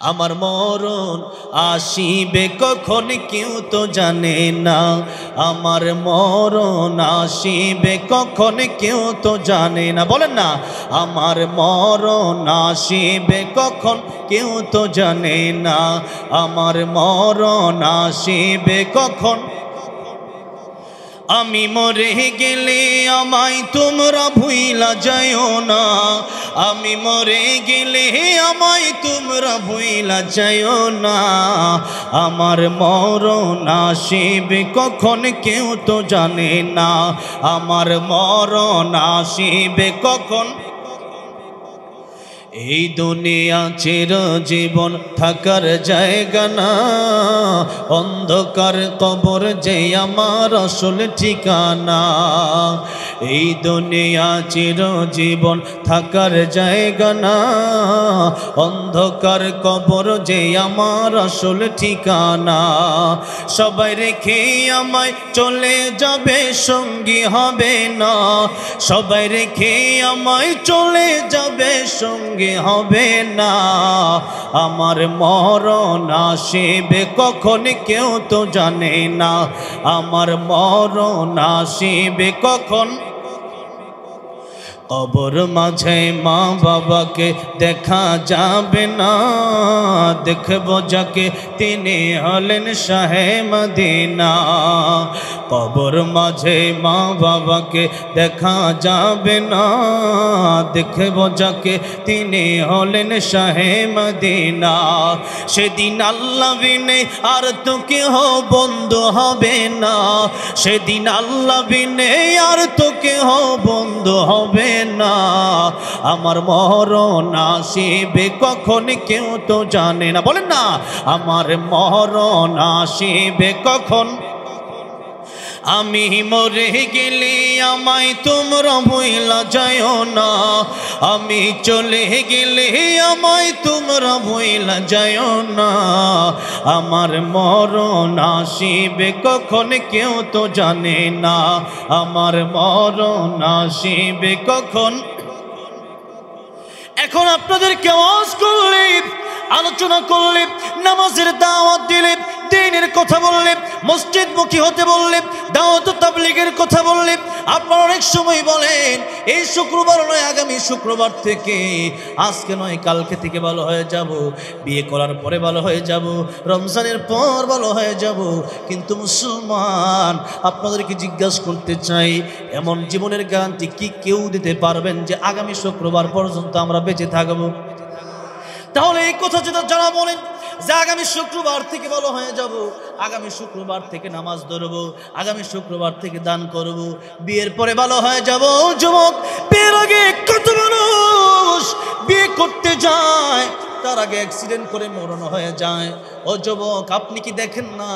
আমার মরণ আসিবে কখন কেউ তো জানে না, আমার মরণ আসিবে কখন কেউ তো জানে না। বলেন না, আমার মরণ আসিবে কখন কেউ তো জানে না, আমার মরণ আসিবে কখন। আমি মরে গেলে আমায় তোমরা ভুইলা যাইও না, আমি মরে গেলে আমায় তোমরা ভুইলা যাইও না, আমার মরণ আসিবে কখন কেউ তো জানে না, আমার মরণ আসিবে কখন। এই দুনিয়া চিরজীবন থাকার জায়গা না, অন্ধকার কবর যে আমার আসল ঠিকানা। এই দুনিয়া চিরজীবন থাকার জায়গা না, অন্ধকার কবর যে আমার আসল ঠিকানা। সবাই রেখে আমায় চলে যাবে, সঙ্গী হবে না, সবাই রেখে আমায় চলে যাবে, সঙ্গী হবে না, আমার মরণ আসিবে কখন কেউ তো জানে না, আমার মরণ আসিবে কখন। কবর মাঝে মা বাবাকে দেখা যাবে না, দেখব যাকে তিনি হলেন শাহে মদিনা। কবর মাঝে মা বাবাকে দেখা যাবে না, দেখব যাকে তিনি হলেন শাহে মদিনা। সেদিন আল্লাহ বিনে আর তো কেহ বন্ধু হবে না, সেদিন আল্লাহ বিনে আর তো কেহ বন্ধু হবে না, আমার মরণ আসিবে কখন কেউ তো জানে না। বলেন না, আমার মরণ আসিবে কখন। আমি মরে গেলে আমায় তোমরা ভুইলা যাইও না, আমি চলে গেলে আমায় তোমরা ভুইলা যাইও না, আমার মরণ আসিবে কখন কেউ তো জানে না, আমার মরণ আসিবে কখন। এখন আপনাদেরকে ওয়াজ করলে, আলোচনা করলে, নামাজের দাওয়াত দিলে, দ্বীনের কথা বললে, মসজিদমুখী হতে বললে, দাওয়াত ও তাবলীগের কথা বললে, আপনারা অনেক সময় বলেন এই শুক্রবার নয় আগামী শুক্রবার থেকে, আজকে নয় কালকে থেকে ভালো হয়ে যাব, বিয়ে করার পরে ভালো হয়ে যাব, রমজানের পর ভালো হয়ে যাব। কিন্তু মুসলমান, আপনাদেরকে জিজ্ঞাসা করতে চাই, এমন জীবনের গ্যারান্টি কি কেউ দিতে পারবেন যে আগামী শুক্রবার পর্যন্ত আমরা বেঁচে থাকবো? তাহলে এই কথা যেটা যারা বলেন যে আগামী শুক্রবার থেকে ভালো হয়ে যাব, আগামী শুক্রবার থেকে নামাজ ধরবো, আগামী শুক্রবার থেকে দান করব, বিয়ের পরে ভালো হয়ে যাব। যুবক, বিয়ের আগে কত মানুষ বিয়ে করতে যায়, তার আগে অ্যাক্সিডেন্ট করে মরণ হয়ে যায়। ও যুবক, আপনি কি দেখেন না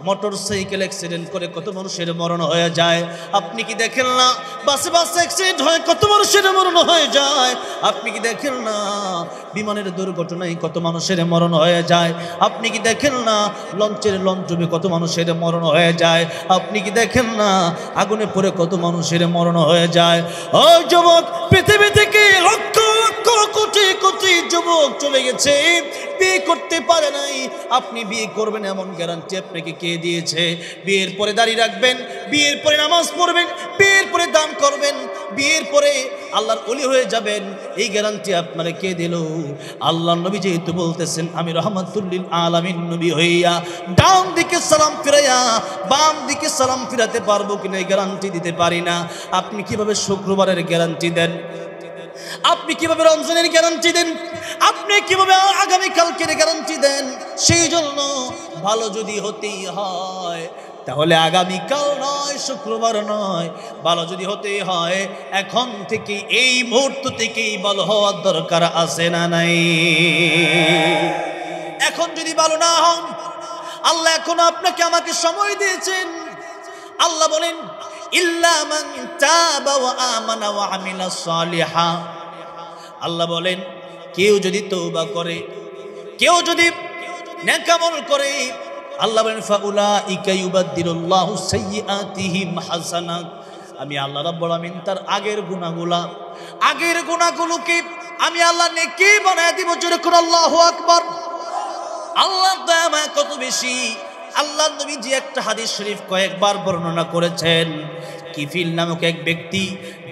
মোটর সাইকেল অ্যাক্সিডেন্ট করে কত মানুষের মরণ হয়ে যায়? আপনি কি দেখেন না বাসে অ্যাক্সিডেন্ট হয় কত মানুষের মরণ হয়ে যায়? আপনি কি দেখেন না বিমানের দুর্ঘটনায় কত মানুষের মরণ হয়ে যায়? আপনি কি দেখেন না লঞ্চের লঞ্চ ডুবে কত মানুষের মরণ হয়ে যায়? আপনি কি দেখেন না আগুনে পড়ে কত মানুষের মরণ হয়ে যায়? ও যুবক, পৃথিবী থেকে লক্ষ লক্ষ কোটি কোটি যুবক চলে গেছে, বিয়ে করতে পারে নাই। আপনি বিয়ে করবেন এমন গ্যারান্টি আপনাকে কে দিয়েছে? বিয়ের পরে দাঁড়িয়ে রাখবেন, বিয়ের পরে নামাজ পড়বেন, বিয়ের পরে দান করবেন, বিয়ের পরে আল্লাহর ওলি হয়ে যাবেন, এই গ্যারান্টি আপনারা কে দিল? আল্লাহর নবী যেহেতু বলতেছেন আমি রহমাতুল লিল আলামিন নবী হইয়া ডান দিকে সালাম ফিরাইয়া বাম দিকে সালাম ফিরাতে পারবো কিনা এই গ্যারান্টি দিতে পারি না। আপনি কিভাবে শুক্রবারের গ্যারান্টি দেন? আপনি কিভাবে রমজানের গ্যারান্টি দেন? আপনি কিভাবে আগামীকালকের গ্যারান্টি দেন? সেই জন্য ভালো যদি হতেই হয় তাহলে আগামীকাল নয়, শুক্রবার নয়, ভালো যদি হতেই হয় এখন থেকে, এই মুহূর্ত থেকেই ভালো হওয়ার দরকার আছে না নাই? এখন যদি ভালো না হন, আল্লাহ এখন আপনাকে আমাকে সময় দিয়েছেন। আল্লাহ বলেন ইল্লা মান তাবা ওয়া আমানা ওয়া আমিলা সালিহা। আল্লাহ বলেন কেউ যদি তওবা করে, কেউ যদি নেক আমল করে, আল্লাহ বলেন ফাউলাইকা ইউবাদদিলুল্লাহু সাইয়্যাতিহিম হাসানাত। আমি আল্লাহ রাব্বুল আমিন তার আগের গুনাহগুলোকে আমি আল্লাহ নেকি বানায় দিব। জোরে করে আল্লাহু আকবার। আল্লাহর দয়া মায়া কত বেশি। আল্লাহর নবী যে একটা হাদিস শরীফ কয়েকবার বর্ণনা করেছেন, কিফিল নামক এক ব্যক্তি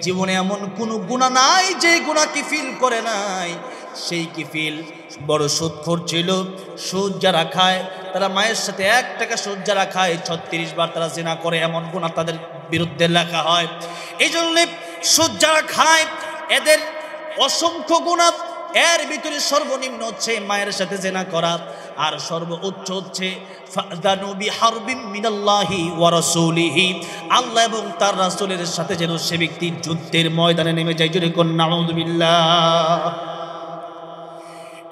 জীবনে এমন কোনো গুনাহ নাই যে গুনাহ কিফিল করে নাই। সেই কিফিল বড় সুদখোর ছিল। সুদ যারা খায় তারা মায়ের সাথে 1 টাকা সুদ যারা খায় 36 বার তারা জিনা করে, এমন গুনাহ তাদের বিরুদ্ধে লেখা হয়। এই জন্য সুদ যারা খায় এদের অসংখ্য গুনাহ, এর ভিতরে সর্বনিম্ন হচ্ছে মায়ের সাথে জিনা করা, আর সর্বোচ্চ হচ্ছে ফাযানু বিহারবিম মিনাল্লাহি ওয়া রাসূলিহি, আল্লাহ এবং তার রাসূলের সাথে যেন সে ব্যক্তি যুদ্ধের ময়দানে নেমে যায়। জোরে কোন নাউযুবিল্লাহ।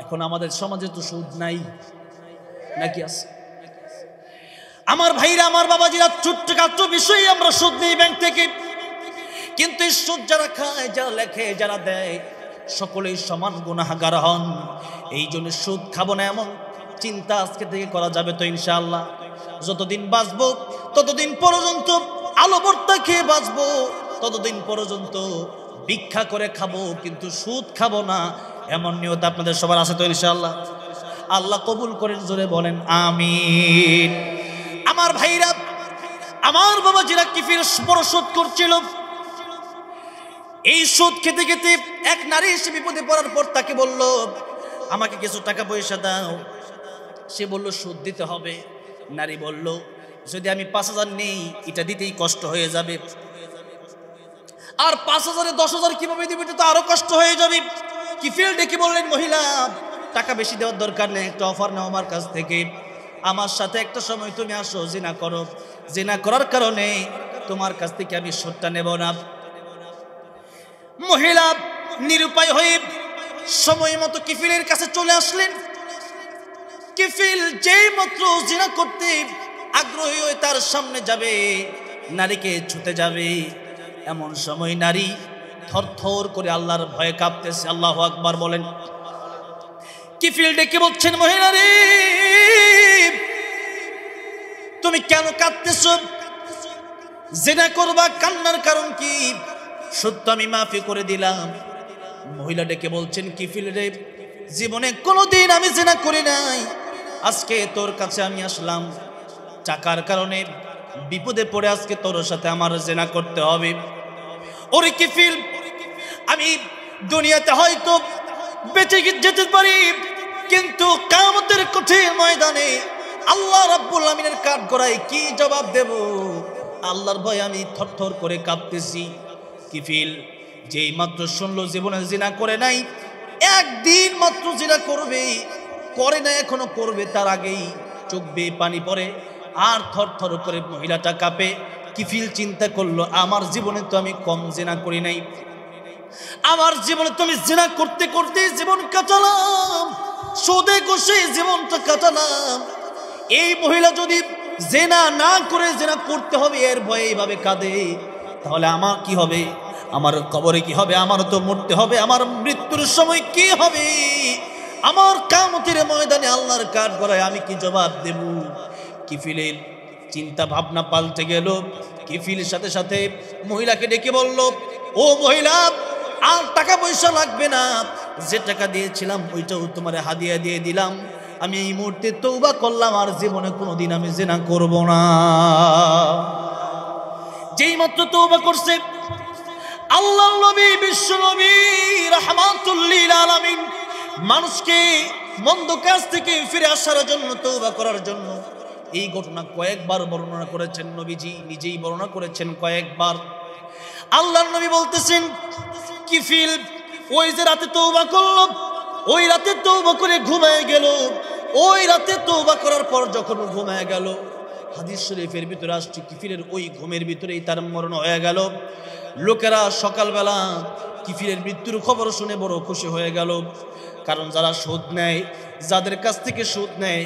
এখন আমাদের সমাজে তো সুদ নাই নাকি আছে? আমার ভাইরা, আমার বাবাজিরা, ছোট্টখাট্ট বিষয়ে আমরা সুদ নেই ব্যাংক থেকে, কিন্তু এই সুদ যারা খায়, যারা লেখে, যারা দেয়, সকলেই সমান গুনাহগার হন। এই জন্য সুদ খাবো না এমন চিন্তা আজকে থেকে করা যাবে তো ইনশাআল্লাহ? যতদিন বাঁচবো ততদিন পর্যন্ত আলো ভর্তা খেয়ে বাঁচবো, ততদিন পর্যন্ত ভিক্ষা করে খাবো, কিন্তু সুদ খাবো না, এমন নিয়ত আপনাদের সবার আছে তো ইনশাআল্লাহ? আল্লাহ কবুল করেন, জোরে বলেন আমিন। আমার ভাইরা, আমার বাবাজিরা, কিফিল বড় সুদ করছিল। এই সুদ খেতে খেতে এক নারী এসে বিপদে পড়ার পর তাকে বলল, আমাকে কিছু টাকা পয়সা দাও। সে বলল, সুদ দিতে হবে। নারী বলল, যদি আমি 5,000 নেই, এটা দিতেই কষ্ট হয়ে যাবে, আর 5,000-এ 10,000 কিভাবে দিবে, এটা তো আরো কষ্ট হয়ে যাবে। কিফিল ডেকে বললেন, মহিলা, টাকা বেশি দেওয়ার দরকার নেই, একটা অফার নাও আমার কাছ থেকে। আমার সাথে একটা সময় তুমি আসো, জিনা করো, জিনা করার কারণে তোমার কাছ থেকে আমি সুদটা নেব না। মহিলা নিরুপায় হয়ে সময় মতো কিফিলের কাছে চলে আসলেন। কিফিল যেই মাত্র জিনা করতে আগ্রহী হয়ে তার সামনে যাবে, নারীকে ছুতে যাবে, এমন সময় নারী থরথর করে আল্লাহর ভয়ে কাঁপতেছে। আল্লাহু আকবার বলেন। কিফিল ডেকে বলছেন, মহিলা রে, তুমি কেন কাঁদতেছ? জিনা করবা, কান্নার কারণ কি? সত্য আমি মাফি করে দিলাম। মহিলা ডেকে বলছেন, কিফিল রে, জীবনে কোনোদিন আমি জিনা করি নাই, আজকে তোর কাছে আমি আসলাম, টাকার কারণে বিপদে পড়ে আজকে তোর সাথে আমার জিনা করতে হবে। ওরে কিফিল, আমি দুনিয়াতে হয়তো বেঁচে যেতে পারি, কিন্তু কিয়ামতের কঠিন ময়দানে আল্লাহ রাব্বুল আমিনের কাঠগড়ায় কি জবাব দেব? আল্লাহর ভয়ে আমি থরথর করে কাঁপতেছি। কিফিল যেই মাত্র শুনলো জীবনে জিনা করে নাই, একদিন মাত্র জিনা করবে, করে না এখনো করবে, তার আগেই চোখ বেয়ে পানি পড়ে আর থরথর করে মহিলাটা কাঁপে। কিফিল চিন্তা করলো, আমার জীবনে তো আমি কম জিনা করি নাই, আমার জীবনে তো আমি জিনা করতে করতে জীবন কাটালাম, সুদে ঘুষে জীবনটা কাটালাম। এই মহিলা যদি জিনা না করে জিনা করতে হবে এর ভয়ে এইভাবে কাঁদে, তাহলে আমার কি হবে? আমার কবরে কি হবে? আমার তো মরতে হবে, আমার মৃত্যুর সময় কি হবে? আমার কিয়ামতের ময়দানে আল্লাহর কাঠগড়ায় আমি কি জবাব দেব? কিফিলের চিন্তা ভাবনা পাল্টে গেল। কিফিল সাথে সাথে মহিলাকে ডেকে বলল, ও মহিলা, আর টাকা পয়সা লাগবে না, যে টাকা দিয়েছিলাম ওইটাও তোমার হাদিয়া দিয়ে দিলাম, আমি এই মুহূর্তে তওবা করলাম, আর জীবনে কোনোদিন আমি জিনা করব না। যেই মাত্র তওবা করছে, আল্লাহর নবী, বিশ্ব নবী রাহমাতুল লিল আলামিন মানুষকে মন্দ কাজ থেকে ফিরে আসার জন্য, তওবা করার জন্য এই ঘটনা কয়েকবার বর্ণনা করেছেন। নবীজি নিজেই বর্ণনা করেছেন কয়েকবার। আল্লাহর নবী বলতেছেন, কিফিল ওই যে রাতে তওবা করল, ওই রাতে তওবা করে ঘুমায় গেল, ওই রাতে তওবা করার পর যখন ঘুমায় গেল, হাদিস শরীফের ভিতরে আসছে কিফিলের ওই ঘুমের ভিতরেই তার মরণ হয়ে গেল। লোকেরা সকালবেলা কিফিলের মৃত্যুর খবর শুনে বড় খুশি হয়ে গেল, কারণ যারা সুদ নেয়, যাদের কাছ থেকে সুদ নেয়,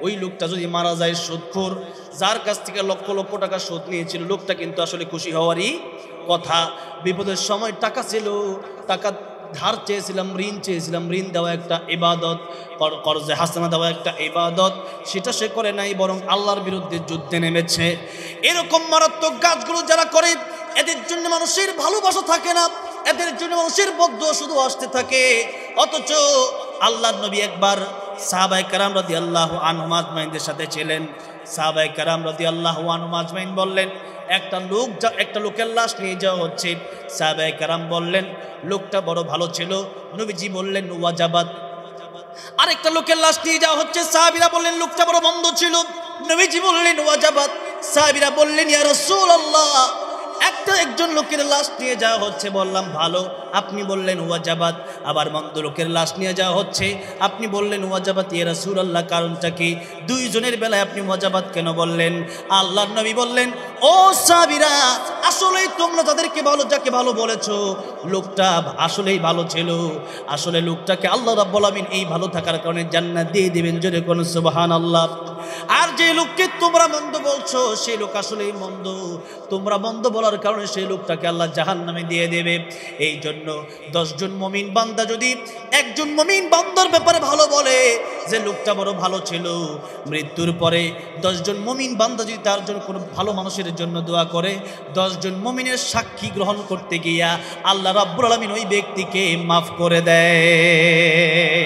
ওই লোকটা যদি মারা যায় সুদখোর, যার কাছ থেকে লক্ষ লক্ষ টাকা সুদ নিয়েছিল, লোকটা কিন্তু আসলে খুশি হওয়ারই কথা। বিপদের সময় টাকা ছিল, টাকা ধার চেয়েছিলাম, ঋণ চেয়েছিলাম, ঋণ দেওয়া একটা ইবাদত, কর্জে হাসানা দেওয়া একটা ইবাদত, সেটা সে করে নাই, বরং আল্লাহর বিরুদ্ধে যুদ্ধে নেমেছে। এরকম মারাত্মক কাজগুলো যারা করে, এদের জন্য মানুষের ভালোবাসা থাকে না, এদের জন্য মানুষের বদদুয়া শুধু আসতে থাকে। অথচ আল্লাহর নবী একবার সাহাবায়ে কেরাম রাদিয়াল্লাহু আনহুম আজমাইনদের সাথে ছিলেন। সাহাবায়ে কেরাম রাদিয়াল্লাহু আনহুম আজমাইন বললেন, একটা লোকের লাশ নিয়ে যাওয়া হচ্ছে। সাহাবায়ে কেরাম বললেন, লোকটা বড় ভালো ছিল। নবীজি বললেন ওয়াজাবাত। আরেকটা লোকের লাশ নিয়ে যাওয়া হচ্ছে। সাহাবীরা বললেন, লোকটা বড় মন্দ ছিল। নবীজি বললেন ওয়াজাবাত। সাহাবীরা বললেন, ইয়া রাসূলুল্লাহ, একজন লোকের লাশ নিয়ে যাওয়া হচ্ছে, বললাম ভালো, আপনি বললেন ওয়াজাবাত। আবার মন্দ লোকের লাশ নিয়ে যাওয়া হচ্ছে, আপনি বললেন ওয়াজাবাত। ইয়া রাসূলুল্লাহ, কারণটা কি? দুইজনের বেলায় আপনি ওয়াজাবাত কেন বললেন? আল্লাহর নবী বললেন, ও সাহাবীরা, আসলেই তোমরা যাকে ভালো বলেছো, লোকটা আসলেই ভালো ছিল। আসলে লোকটাকে আল্লাহ রাব্বুল আমিন এই ভালো থাকার কারণে জান্নাত দিয়ে দিবেন। জোরে কোন সুবহানাল্লাহ। আর যে লোককে তোমরা মন্দ বলছো, সেই লোক আসলেই মন্দ। তোমরা মন্দ বলার কারণে সেই লোকটাকে আল্লাহ জাহান্নামে দিয়ে দেবে। এই জন্য 10 জন মুমিন বান্দা যদি একজন মুমিন বান্দার ব্যাপারে ভালো বলে যে লোকটা বড় ভালো ছিল, মৃত্যুর পরে 10 জন মুমিন বান্দা যদি তার জন্য কোনো ভালো মানুষের জন্য দোয়া করে, 10 জন মুমিনের সাক্ষী গ্রহণ করতে গিয়া আল্লাহ রাব্বুল আলামিন ওই ব্যক্তিকে মাফ করে দেয়।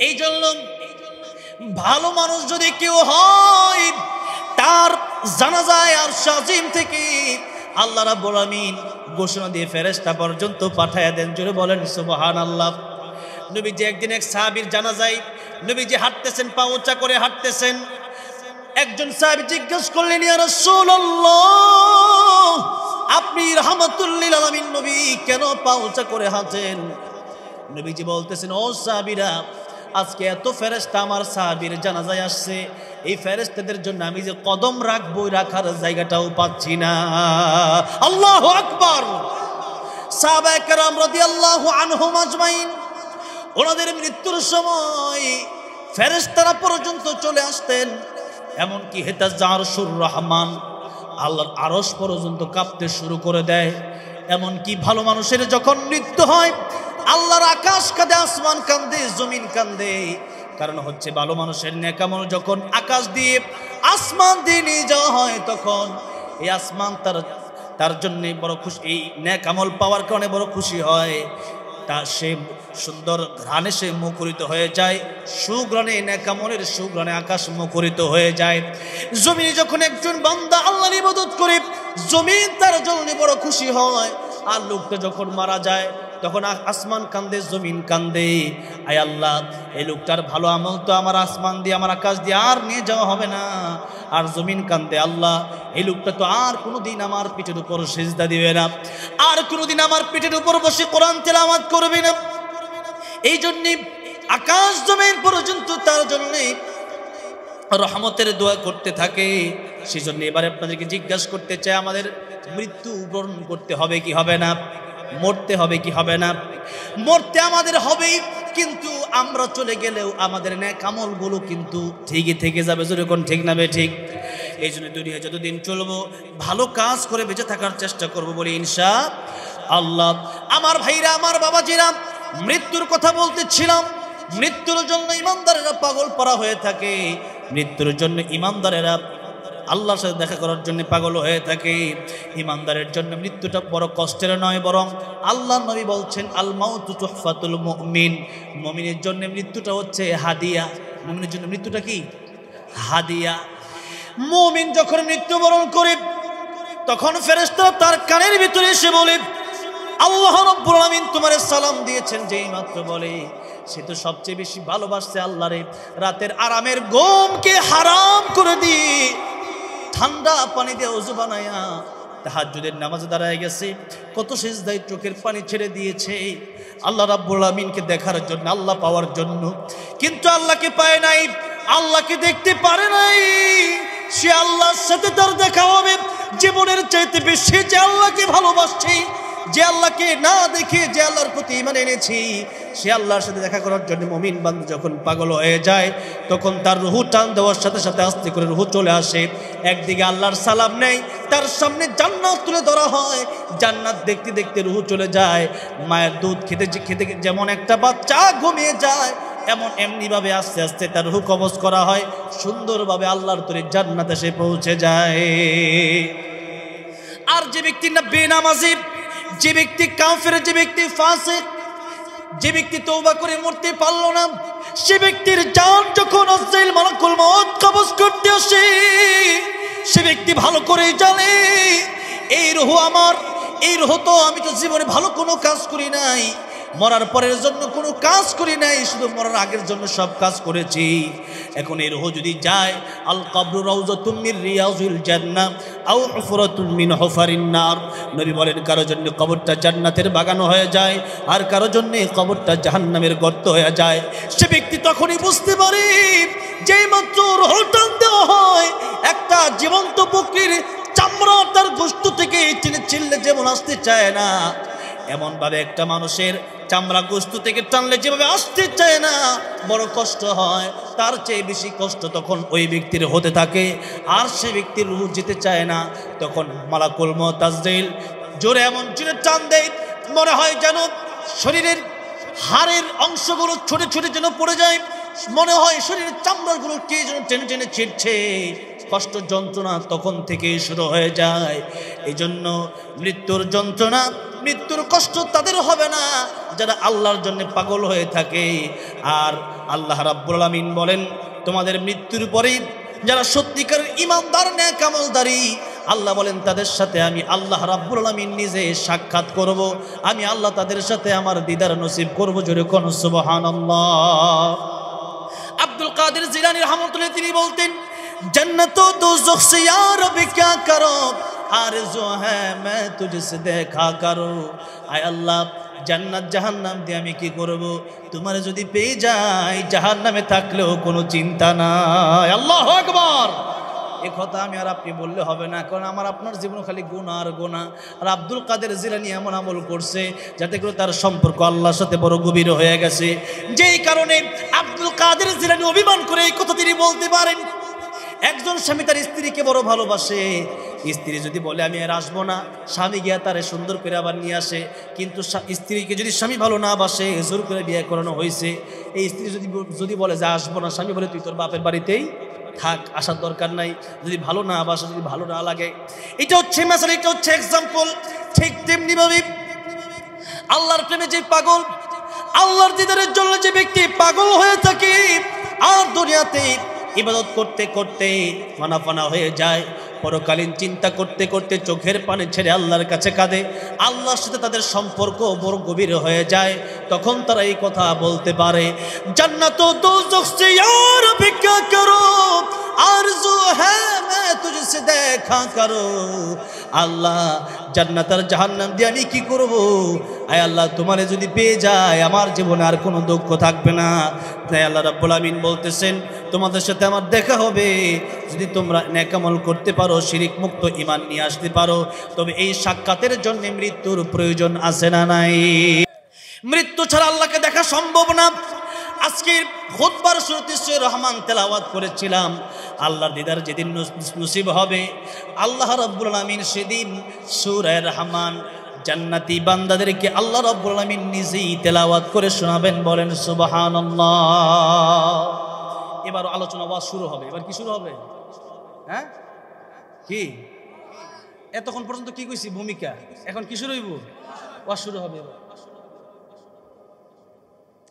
এই জন্য ভালো মানুষ যদি কেউ হয়, তার জানাজায় আরশ আজিম থেকে আল্লাহ রাব্বুল আমিন ঘোষণা দিয়ে ফেরেশতা পর্যন্ত পাঠায়া দেন। জোরে বলেন সুবহানাল্লাহ। নবীজি একদিন এক সাহাবীর জানাজায় নবীজি হাঁটতেছেন, পা উঁচা করে হাঁটতেছেন। একজন সাহাবী জিজ্ঞেস করলেন, ইয়া রাসূলুল্লাহ, আপনি রাহমাতুল লিল আলামিন নবী, কেন পা উঁচা করে হাঁটেন? নবীজি বলতেছেন, ও সাহাবীরা, আজকে এত ফেরেশতা আমার সাহাবীর জানাজায় আসছে, এই ফেরেশতাদের জন্য আমি যে কদম রাখবো, রাখার জায়গাটাও পাচ্ছি না। আল্লাহু আকবার। সাহাবায়ে কেরাম রাদিয়াল্লাহু আনহুম আজমাইন, ওনাদের মৃত্যুর সময় ফেরেশতারা পর্যন্ত চলে আসতেন। এমনকি হেতাজ আরশুর রহমান, আল্লাহর আরশ পর্যন্ত কাঁপতে শুরু করে দেয়। এমনকি ভালো মানুষের যখন মৃত্যু হয়, আল্লাহর আকাশ কাঁদে, আসমান কান্দে, জমিন কান্দে। কারণ হচ্ছে ভালো মানুষের নেক আমল যখন আকাশ দিয়ে আসমান দিয়ে নিয়ে যাওয়া হয়, তখন এই আসমান তার জন্য বড় খুশি, এই নেক আমল পাওয়ার কারণে বড় খুশি হয়। তা সে সুন্দর ঘ্রাণে সে মুখরিত হয়ে যায়, সুগ্রাণে, নেক আমলের সুগ্রাণে আকাশ মুখরিত হয়ে যায়। জমিনে যখন একজন বান্দা আল্লাহর ইবাদত করে, জমিন তার জন্য বড় খুশি হয়। আর লোকটা যখন মারা যায়, তখন আসমান কান্দে, জমিন কান্দে। আয় আল্লাহ, এই লোকটার ভালো আমল তো আমার আসমান দিয়ে, আমার আকাশ দিয়ে আর নিয়ে যাওয়া হবে না। আর জমিন কান্দে, আল্লাহ, এই লোকটা তো আর কোনোদিন আমার পিঠের উপর সিজদা দিবে না, আর কোনোদিন আমার পিঠের উপর বসে কোরআন তেলাওয়াত করবে না। এই জন্যে আকাশ জমিন পর্যন্ত তার জন্যে রহমতের দোয়া করতে থাকে। সেই জন্য এবারে আপনাদেরকে জিজ্ঞাসা করতে চাই, আমাদের মৃত্যু বরণ করতে হবে কি হবে না? মরতে হবে কি হবে না? মরতে আমাদের হবেই, কিন্তু আমরা চলে গেলেও আমাদের নেক আমলগুলো কিন্তু ঠিকই থেকে যাবে। যেরকম ঠিক না বে ঠিক? এই জন্য দুনিয়া যতদিন চলবো, ভালো কাজ করে বেঁচে থাকার চেষ্টা করব, বলি ইনশাআল্লাহ। আমার ভাইরা, আমার বাবাজিরা, মৃত্যুর কথা বলতেছিলাম। মৃত্যুর জন্য ইমানদারেরা পাগল পারা হয়ে থাকে। মৃত্যুর জন্য ইমানদারেরা আল্লাহর সাথে দেখা করার জন্য পাগল হয়ে থাকে। ইমানদারের জন্য মৃত্যুটা বড় কষ্টের নয়, বরং আল্লাহর নবী বলছেন, আল মাউতু তুহফাতুল মুমিন, মুমিনের জন্য মৃত্যুটা হচ্ছে হাদিয়া। মুমিনের জন্য মৃত্যুটা কি? হাদিয়া। মুমিন যখন মৃত্যুবরণ করে, তখন ফেরেশতারা তার কানের ভিতরে এসে বলে, আল্লাহ রাব্বুল আলামিন তোমারে সালাম দিয়েছেন। যেই মাত্র বলে, সে তো সবচেয়ে বেশি ভালোবাসছে আল্লাহরে। রাতের আরামের ঘুমকে হারাম করে দিয়ে ঠান্ডা পানি দিয়ে ওযু বানায়া তাহাজ্জুদের নামাজে দাঁড়ায় গেছে। কত সিজদায় চোখের পানি ছেড়ে দিয়েছে আল্লাহ রাব্বুল আমিনকে দেখার জন্য, আল্লাহ পাওয়ার জন্য। কিন্তু আল্লাহকে পায় নাই, আল্লাহকে দেখতে পারে নাই। সে আল্লাহর সাথে তার দেখা হবে জীবনের চাইতে বেশি। যে আল্লাহকে ভালোবাসছে, যে আল্লাহকে না দেখে যে আল্লাহর প্রতি ঈমান এনেছি, সে আল্লাহর সাথে দেখা করার জন্য মুমিন বান্দা যখন পাগল হয়ে যায়, তখন তার রুহু টান দেওয়ার সাথে সাথে আস্তে করে রুহু চলে আসে। একদিকে আল্লাহর সালাম নেই, তার সামনে জান্নাত তুলে ধরা হয়। জান্নাত দেখতে দেখতে রুহু চলে যায়। মায়ের দুধ খেতে খেতে যেমন একটা বাচ্চা ঘুমিয়ে যায়, এমনিভাবে আস্তে আস্তে তার রুহু কবজ করা হয়। সুন্দরভাবে আল্লাহর তৈরি জান্নাতে সে পৌঁছে যায়। আর যে ব্যক্তি না বেনামাজি, যে ব্যক্তি কাফের, যে ব্যক্তি ফাসিক, যে ব্যক্তি তওবা করে মরতে পারল না, সে ব্যক্তির জান যখন আজরাইল মালাকুল মউত কবজ করতে আসে, সে ব্যক্তি ভালো করে জানে এই রূহ আমার, এই রূহ তো আমি তো জীবনে ভালো কোনো কাজ করি নাই, মরার পরের জন্য কোনো কাজ করি নাই, শুধু মরার আগের জন্য সব কাজ করেছি। এখন এই রূহ যদি যায়, আল কবরু রাউযাতুম মির রিয়াজিল জান্নাহ আও হুফরাতুম মিন হুফারিন নার। নবী বলেন কারো জন্য কবরটা জান্নাতের বাগান হয়ে যায়, আর কারো জন্য কবরটা জাহান্নামের গর্ত হয়ে যায়। সে ব্যক্তি তখনই বুঝতে পারে যেই মাত্র রূহ টান দেওয়া হয়, একটা জীবন্ত বকরির চামড়া তার গোশত থেকে ছিঁড়লে যেমন আসতে চায় না, এমনভাবে একটা মানুষের চামড়া গোশত থেকে টানলে যেভাবে আসতে চায় না, বড় কষ্ট হয়, তার চেয়ে বেশি কষ্ট তখন ওই ব্যক্তির হতে থাকে। আর সে ব্যক্তির রূহ যেতে চায় না, তখন মালাকুল মউত আজরাইল জোরে এমন জোরে টান দেয়, মনে হয় যেন শরীরের হাড়ের অংশগুলো ছোট ছোট যেন পড়ে যায়, মনে হয় শরীরের চামড়াগুলো কে যেন টেনে টেনে ছিঁড়ছে। কষ্ট যন্ত্রণা তখন থেকে শুরু হয়ে যায়। এই জন্য মৃত্যুর যন্ত্রণা, মৃত্যুর কষ্ট তাদের হবে না যারা আল্লাহর জন্য পাগল হয়ে থাকে। আর আল্লাহ রাব্বুল আলামিন বলেন, তোমাদের মৃত্যুর পরে যারা সত্যিকার ঈমানদার নেক আমলদারি, আল্লাহ বলেন তাদের সাথে আমি আল্লাহ রাব্বুল আলামিন নিজে সাক্ষাৎ করব, আমি আল্লাহ তাদের সাথে আমার দিদার নসিব করব। জোরে কোন সুবহানাল্লাহ। আব্দুল কাদের জিলানী রাহমাতুল্লাহ তিনি বলতেন, जन्नत दोज़ख से या रब क्या करो, आरज़ू है मैं तुझसे देखा करो। आय अल्लाह জান্নাত জাহান্নাম দিয়ে আমি কি করব, তোমার যদি পেয়ে যাই জাহান্নামে থাকলেও কোনো চিন্তা নাই। আল্লাহু আকবার। এই কথা আমি আর আপনি বললে হবে না, কারণ আমার আপনার জীবন খালি গুনাহ আর গুনাহ। আর আব্দুল কাদের জিলানী এমন আমল করছে যাতে করে তার সম্পর্ক আল্লাহর সাথে বড় গভীর হয়ে গেছে, যেই কারণে আব্দুল কাদের জিলানী অভিমান করে এই কথা তিনি বলতে পারেন। একজন স্বামী তার স্ত্রীকে বড় ভালোবাসে, স্ত্রী যদি বলে আমি আর আসবো না, স্বামী গিয়া তারে সুন্দর করে আবার নিয়ে আসে। কিন্তু স্ত্রীকে যদি স্বামী ভালো না বাসে, জোর করে বিয়ে করানো হয়েছে, এই স্ত্রী যদি বলে যে আসবো না, স্বামী বলে তুই তোর বাপের বাড়িতেই থাক, আসার দরকার নাই, যদি ভালো না বাসে, যদি ভালো না লাগে। এটা হচ্ছে মাসাল, এটা হচ্ছে এক্সাম্পল। ঠিক তেমনি ভাবে আল্লাহর প্রেমে যে পাগল, আল্লাহর দিদারের জন্য যে ব্যক্তি পাগল হয়ে থাকে, আর দুনিয়াতে ইবাদত করতে করতে ফানা ফানা হয়ে যায়, পরকালীন চিন্তা করতে করতে চোখের পানি ছেড়ে আল্লাহর কাছে কাঁদে, আল্লাহর সাথে তাদের সম্পর্ক বড় গভীর হয়ে যায়, তখন তারা এই কথা বলতে পারে, জান্নাত ও দোজখ সে ইয়ার ভিক্ষা করো, আরজু হ্যাঁ मैं तुझसे देखा करो। আল্লাহ জান্নাত আর জাহান্নাম দিয়ে আমি কি করব? আয় আল্লাহ তোমারে যদি পেয়ে যায় আমার জীবনে আর কোনো দুঃখ থাকবে না। তাই আল্লাহ রাব্বুল আমিন বলতেছেন, তোমাদের সাথে আমার দেখা হবে যদি তোমরা নেক আমল করতে পারো, শিরিক মুক্ত ঈমান নিয়ে আসতে পারো, তবে এই সাক্ষাতের জন্য মৃত্যুর প্রয়োজন আছে না নাই? মৃত্যু ছাড়া আল্লাহকে দেখা সম্ভব না। আজকের খুতবার শুরুতে সূরা রহমান তেলাওয়াত করেছিলাম, আল্লাহর দিদার যেদিন নসিব হবে আল্লাহ রাব্বুল আলামিন সেদিন সূরা রহমান জান্নাতি বান্দাদেরকে আল্লাহ রাব্বুল আলামিন নিজেই তেলাওয়াত করে শোনাবেন। বলেন সুবহানাল্লাহ। এবার আলোচনা ওয়াজ শুরু হবে। এবার কি শুরু হবে? হ্যাঁ কি এতক্ষণ পর্যন্ত কি কইছি ভূমিকা, এখন কি শুরু হইব? ওয়াজ শুরু হবে।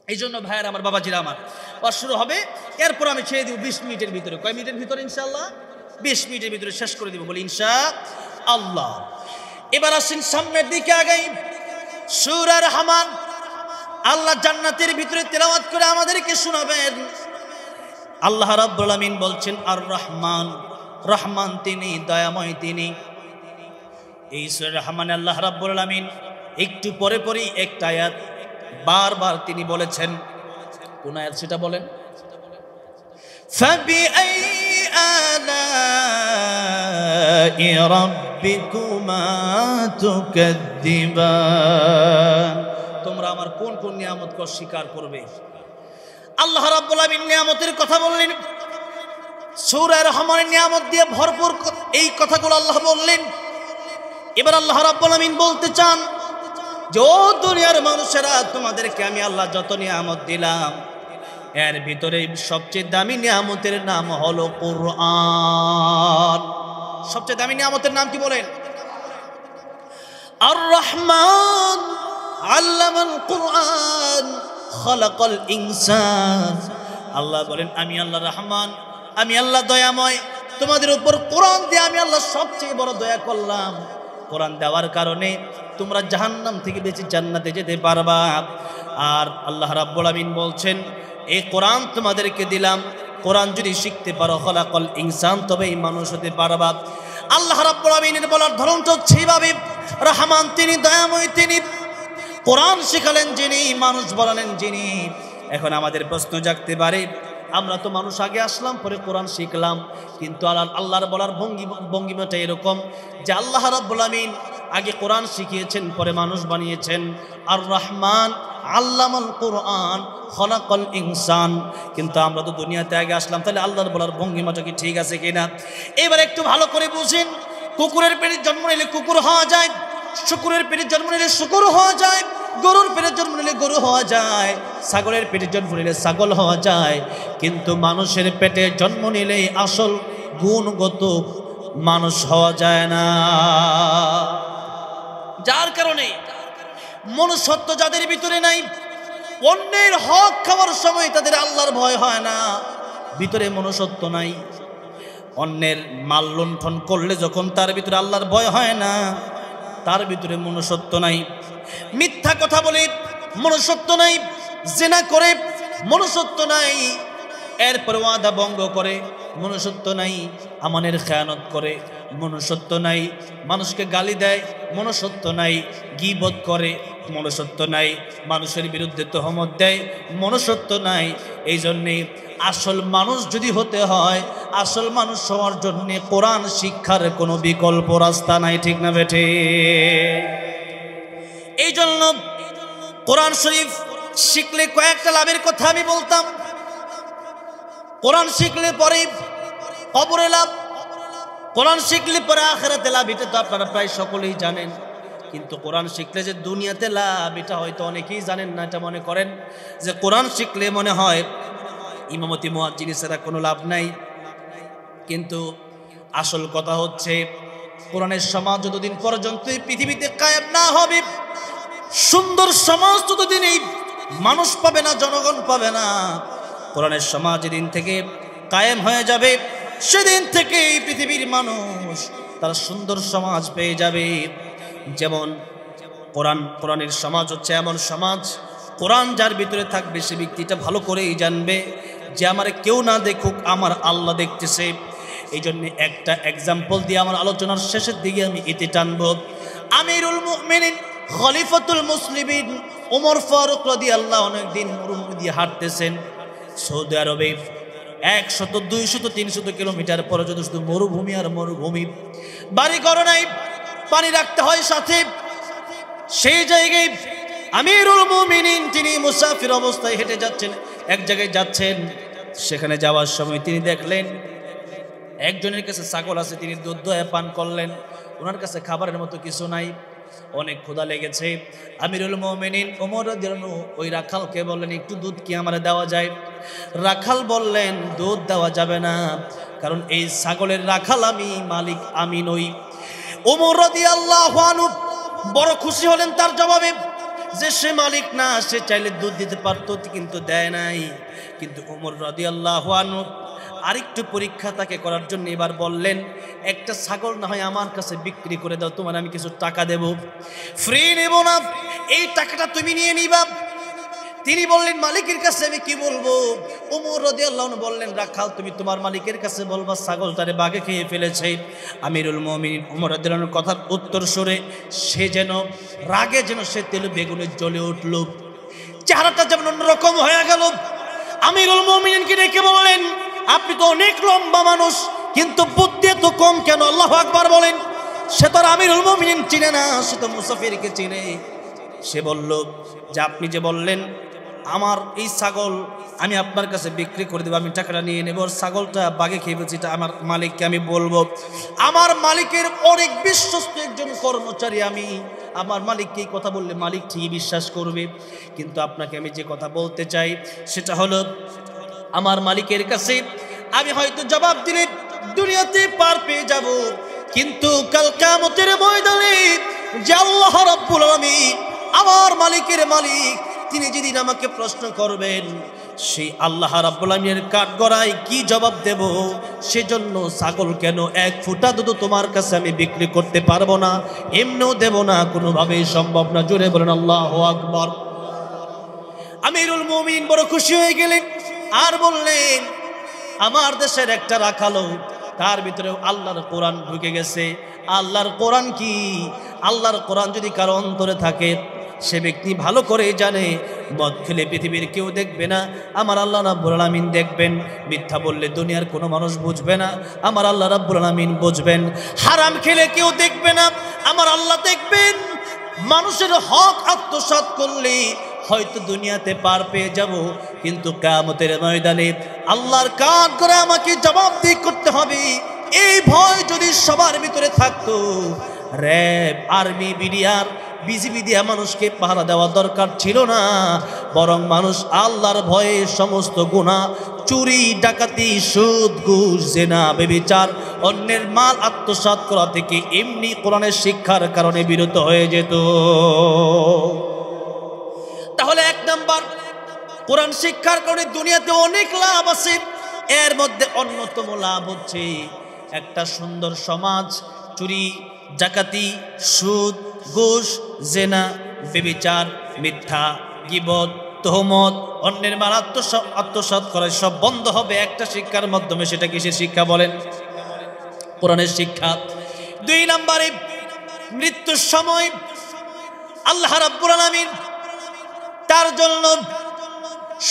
এই জন্য ভাইয়ের আমার, বাবাজিরা আমার, ওয়াজ শুরু হবে, এরপর আমি ছেড়ে দিব 20 মিনিটের ভিতরে। কয় মিনিটের ভিতরে? ইনশাআল্লাহ 20 মিনিটের ভিতরে শেষ করে দিব, বলি ইনশাআল্লাহ। এবার আসেন সামনের দিকে আগাই। সূরা রহমান আল্লাহ জান্নাতের ভিতরে তেলাওয়াত করে আমাদেরকে শোনাবেন। আল্লাহ রাব্বুল আমিন বলছেন আর রহমান, রহমান তিনি, দয়াময় তিনি। এই সূরা রহমানে আল্লাহ রাব্বুল আমিন একটু পরে পরেই একটা আয়াত বারবার তিনি বলেছেন। কোন আয়াত সেটা বলেন? ফাবিআই আলাই রাব্বিকুমা তুকাদ্দিবান, তোমরা আমার কোন কোন নিয়ামতকে অস্বীকার করবে? আল্লাহ রাব্বুল আমিন নিয়ামতের কথা বললেন, সূরা রহমানের নিয়ামত দিয়ে ভরপুর এই কথাগুলো আল্লাহ বললেন। এবার আল্লাহ রাব্বুল আমিন বলতে চান যে ও দুনিয়ার মানুষেরা, তোমাদেরকে আমি আল্লাহ যত নিয়ামত দিলাম এর ভিতরে সবচেয়ে দামি নিয়ামতের নাম হলো কোরআন। সবচেয়ে দামি নিয়ামতের নাম কি বলেন? আর রহমান, আল্লামাল কুরআন খালাকাল ইনসান। আল্লাহ বলেন আমি আল্লাহ রহমান, আমি আল্লাহ দয়াময়, তোমাদের উপর কোরআন দিয়ে আমি আল্লাহ সবচেয়ে বড় দয়া করলাম। কোরআন দেওয়ার কারণে তোমরা জাহান্নাম থেকে বেঁচে জান্নাতে যেতে পারবা। আর আল্লাহ রাব্বুল আমিন বলছেন এই কোরআন তোমাদেরকে দিলাম, কোরআন যদি শিখতে পারো খলাকাল ইনসান, তবেই মানুষ হতে পারবা। আল্লাহ রাব্বুল আমিনের বলার ধরনটা হচ্ছে এইভাবে, রহমান তিনি, দয়াময় তিনি, কোরআন শিখালেন যিনি, মানুষ বলালেন যিনি। এখন আমাদের প্রশ্ন জাগতে পারে, আমরা তো মানুষ আগে আসলাম পরে কোরআন শিখলাম, কিন্তু আল্লাহর বলার ভঙ্গিমাটা এরকম যে আল্লাহ রাব্বুল আমিন আগে কোরআন শিখিয়েছেন পরে মানুষ বানিয়েছেন। আর রহমান আল্লামাল কুরআন খলাকাল ইনসান। কিন্তু আমরা তো দুনিয়াতে আগে আসলাম, তাহলে আল্লাহর বলার ভঙ্গিমাটা কি ঠিক আছে কিনা? এবার একটু ভালো করে বুঝেন। কুকুরের পেটে জন্ম নিলে কুকুর হওয়া যায়, শুকুরের পেটে জন্ম নিলে শুকুর হওয়া যায়, গরুর পেটে জন্ম নিলে গরু হওয়া যায়, ছাগলের পেটে জন্ম নিলে ছাগল হওয়া যায়। কিন্তু মানুষের পেটে জন্ম নিলে আসল গুণগত মানুষ হওয়া যায় না। যার কারণে মনুষ্যত্ব যাদের ভিতরে নাই, অন্যের হক খাওয়ার সময় তাদের আল্লাহর ভয় হয় না, ভিতরে মনুষ্যত্ব নাই। অন্যের মাল লুণ্ঠন করলে যখন তার ভিতরে আল্লাহর ভয় হয় না, তার ভিতরে মনুষ্যত্ব নাই। মিথ্যা কথা বলে মনুষ্যত্ব নাই, জিনা করে মনুষ্যত্ব নাই, এরপর ওয়াদা ভঙ্গ করে মনুষ্যত্ব নাই, আমানের খেয়ানত করে মনুষ্যত্ব নাই, মানুষকে গালি দেয় মনুষ্যত্ব নাই, গীবত করে মনুষ্যত্ব নাই, মানুষের বিরুদ্ধে তহমত দেয় মনুষ্যত্ব নাই। এই জন্যে আসল মানুষ যদি হতে হয়, আসল মানুষ হওয়ার জন্যে কোরআন শিক্ষার কোনো বিকল্প রাস্তা নাই, ঠিক না বেঠে? এই জন্য কোরআন শরীফ শিখলে কয়েকটা লাভের কথা আমি বলতাম। কোরআন শিখলে পরে কবরে লাভ, কোরআন শিখলে পরে আখিরাতে লাভ, এটা তো আপনারা প্রায় সকলেই জানেন। কিন্তু কোরআন শিখলে যে দুনিয়াতে লাভ, এটা হয়তো অনেকেই জানেন না। এটা মনে করেন যে কোরআন শিখলে মনে হয় ইমামতি মুয়াজ্জিন ছাড়া কোনো লাভ নাই। কিন্তু আসল কথা হচ্ছে কোরআনের সমাজ যতদিন পর্যন্ত এই পৃথিবীতে কায়েম না হবে, সুন্দর সমাজ ততদিন এই মানুষ পাবে না, জনগণ পাবে না। কোরআনের সমাজ যেদিন থেকে কায়েম হয়ে যাবে, সেদিন থেকে এই পৃথিবীর মানুষ তার সুন্দর সমাজ পেয়ে যাবে। যেমন কোরআনের সমাজ হচ্ছে এমন সমাজ, কোরআন যার ভিতরে থাকবে সে ব্যক্তিটা ভালো করেই জানবে যে আমার কেউ না দেখুক, আমার আল্লাহ দেখতেছে। এই জন্য একটা এক্সাম্পল দিয়ে আমার আলোচনার শেষের দিকে আমি এতে টানব। আমিরুল মুমিনিন খলিফাতুল মুসলিমিন ওমর ফারুক রাদিয়াল্লাহু আনহু একদিন মরুভূমি দিয়ে হাঁটতেছেন। সৌদি আরবে 100, 200, 300 কিলোমিটার পরে যদি শুধু মরুভূমি আর মরুভূমি, বাড়ি ঘর নাই, পানি রাখতে হয় সাথে। সেই জায়গায় আমিরুল মুমিনিন তিনি মুসাফির অবস্থায় হেঁটে যাচ্ছেন, এক জায়গায় যাচ্ছেন। সেখানে যাওয়ার সময় তিনি দেখলেন একজনের কাছে ছাগল আছে, তিনি দুধ দয়ে পান করলেন। ওনার কাছে খাবারের মতো কিছু নাই, অনেক ক্ষুধা লেগেছে। আমিরুল মুমিনিন ওমর রাদিয়াল্লাহু আনহু ওই রাখালকে বললেন একটু দুধ কি আমারে দেওয়া যায়? রাখাল বললেন দুধ দেওয়া যাবে না, কারণ এই ছাগলের রাখাল আমি, মালিক আমি নই। ওমর রাদিয়াল্লাহু আনহু বড় খুশি হলেন তার জবাবে যে সে মালিক না, সে চাইলে দুধ দিতে পারতো কিন্তু দেয় নাই। কিন্তু ওমর রাদিয়াল্লাহু আনহু আরেকটু পরীক্ষা তাকে করার জন্য এবার বললেন একটা ছাগল না হয় আমার কাছে বিক্রি করে দাও, তোমার আমি কিছু টাকা দেব, ফ্রি নেব না, এই টাকাটা তুমি নিয়ে নিবা। তিনি বললেন মালিকের কাছে আমি কি বলবো? ওমর রাদিয়াল্লাহু আনহু বললেন রাখাল তুমি তোমার মালিকের কাছে বলবা ছাগলটারে বাঘে খেয়ে ফেলেছে। আমিরুল মুমিনিন ওমর রাদিয়াল্লাহু আনহুর কথার উত্তর সরে সে যেন রাগে যেন সে তেল বেগুনে জ্বলে উঠল, চেহারাটা যেমন অন্যরকম হয়ে গেল। আমিরুল মুমিনিনকে ডেকে বললেন আপনি তো অনেক লম্বা মানুষ, কিন্তু বুদ্ধি তো কম কেন? আল্লাহু আকবার বলেন। সে তো আমিরুল মুমিনিন চিনে না, সে তো মুসাফিরকে চিনে। সে বলল যে আপনি যে বললেন আমার এই ছাগল আমি আপনার কাছে বিক্রি করে দেবো, আমি টাকাটা নিয়ে নেব, ছাগলটা বাঘে খেয়ে ফেলছি, এটা আমার মালিককে আমি বলবো। আমার মালিকের অনেক বিশ্বস্ত একজন কর্মচারী আমি, আমার মালিককে এই কথা বললে মালিক ঠিকই বিশ্বাস করবে। কিন্তু আপনাকে আমি যে কথা বলতে চাই সেটা হলো আমার মালিকের কাছে আমি হয়তো জবাব দিলে দুনিয়াতে পার পেয়ে যাব, কিন্তু কাল কিয়ামতের ময়দানে যে আল্লাহ রাব্বুল আলামিন আমার মালিকের মালিক, তিনি যেদিন আমাকে প্রশ্ন করবেন, সেই আল্লাহ রাব্বুল আলামিনের কাঠগড়ায় কি জবাব দেব? সেজন্য ছাগল কেন, এক ফোঁটা দুধ তোমার কাছে আমি বিক্রি করতে পারবো না, এমনিও দেব না, কোনোভাবেই সম্ভব না। জোরে বলেন আল্লাহু আকবার। আমিরুল মুমিনিন বড় খুশি হয়ে গেলেন আর বললেন, আমার দেশের একটা রাখালো, তার ভিতরে আল্লাহর কোরআন ঢুকে গেছে। আল্লাহর কোরআন কি? আল্লাহর কোরআন যদি কারো অন্তরে থাকে, সে ব্যক্তি ভালো করে জানে মদ খেলে পৃথিবীর কেউ দেখবে না, আমার আল্লাহ রাব্বুল আলামিন দেখবেন। মিথ্যা বললে দুনিয়ার কোনো মানুষ বুঝবে না, আমার আল্লাহ রাব্বুল আলামিন বুঝবেন। হারাম খেলে কেউ দেখবে না, আমার আল্লাহ দেখবেন। মানুষের হক আত্মসাৎ করলে হয়তো দুনিয়াতে পার পেয়ে যাব, কিন্তু কিয়ামতের ময়দানে আল্লাহর কাঠ করে আমাকে জবাবদিহি করতে হবে। এই ভয় যদি সবার ভিতরে থাকতো, র‍্যাব, আর্মি, বিডিআর, বিজিবি দিয়া মানুষকে পাহারা দেওয়া দরকার ছিল না, বরং মানুষ আল্লাহর ভয়ে সমস্ত গুনাহ, চুরি, ডাকাতি, সুদ, ঘুষ, জিনা, ব্যভিচার, অন্যের মাল আত্মসাৎ করা থেকে এমনি কোরআনের শিক্ষার কারণে বিরত হয়ে যেত। তাহলে এক নাম্বার, কোরআন শিক্ষার কারণে দুনিয়াতে অনেক লাভ আছে। এর মধ্যে অন্যতম লাভ হচ্ছে একটা সুন্দর সমাজ। চুরি, ডাকাতি, সুদ, ঘুষ, জিনা, ব্যভিচার, মিথ্যা, গীবত, তহমত, অন্যের মাল আত্মসাৎ করা সব বন্ধ হবে একটা শিক্ষার মাধ্যমে। সেটা কিসের শিক্ষা বলেন? কোরআনের শিক্ষা। দুই নম্বরে, মৃত্যুর সময় আল্লাহ রাব্বুল আলামিন তার জন্য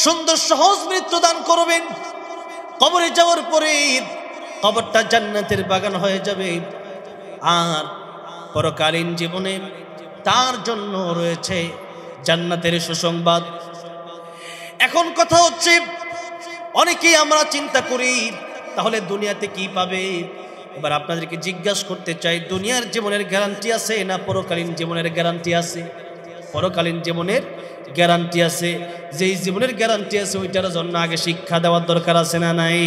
সুন্দর সহজ মৃত্যু দান করবেন। কবরে যাওয়ার পরে কবরটা জান্নাতের বাগান হয়ে যাবে। আর পরকালীন জীবনে তার জন্য রয়েছে জান্নাতের সুসংবাদ। এখন কথা হচ্ছে, অনেকেই আমরা চিন্তা করি তাহলে দুনিয়াতে কি পাবে। এবার আপনাদেরকে জিজ্ঞাসা করতে চাই, দুনিয়ার জীবনের গ্যারান্টি আছে না পরকালীন জীবনের গ্যারান্টি আছে? পরকালীন জীবনের গ্যারান্টি আছে। যেই জীবনের গ্যারান্টি আছে ওইটার জন্য আগে শিক্ষা দেওয়ার দরকার আছে না নাই?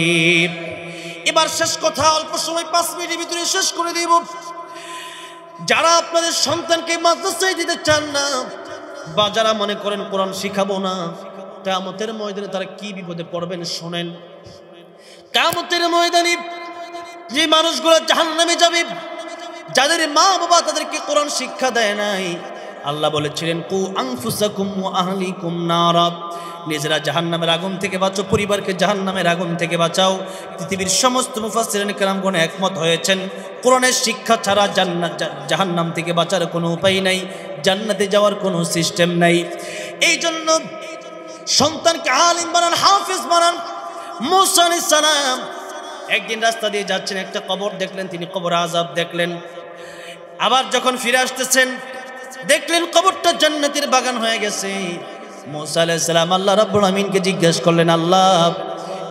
এবার শেষ কথা, অল্প সময় 5 মিনিটের ভিতরে শেষ করে দিব। যারা আপনাদের সন্তানকে মাদ্রাসায় দিতে চান না, বা যারা মনে করেন কোরআন শিখাবো না, কিয়ামতের ময়দানে তারা কি বিপদে পড়বেন শোনেন। কিয়ামতের ময়দানে যে মানুষগুলো জাহান্নামে যাবে, যাদের মা বাবা তাদেরকে কোরআন শিক্ষা দেয় নাই, আল্লাহ বলেছিলেন, কু আনফুসাকুম ওয়া আহলিকুম নারা, নিজেরা জাহান্নামের আগুন থেকে বাঁচো, পরিবারকে জাহান্নামের আগুন থেকে বাঁচাও। পৃথিবীর সমস্ত মুফাসসিরিন কেরামগণ একমত হয়েছেন, কোরআনের শিক্ষা ছাড়া জাহান্নাম থেকে বাঁচার কোনো উপায় নাই, জান্নাতে যাওয়ার কোনো সিস্টেম নাই। এই জন্য সন্তানকে আলিম বানান, হাফেজ বানান। মুসা আলাইহিস সালাম একদিন রাস্তা দিয়ে যাচ্ছেন, একটা কবর দেখলেন, তিনি কবর আযাব দেখলেন। আবার যখন ফিরে আসতেছেন দেখলেন কবরটা জান্নাতের বাগান হয়ে গেছে। মুসা আলাইহিস সালাম আল্লাহ রাব্বুল আমিনকে জিজ্ঞাসা করলেন, আল্লাহ,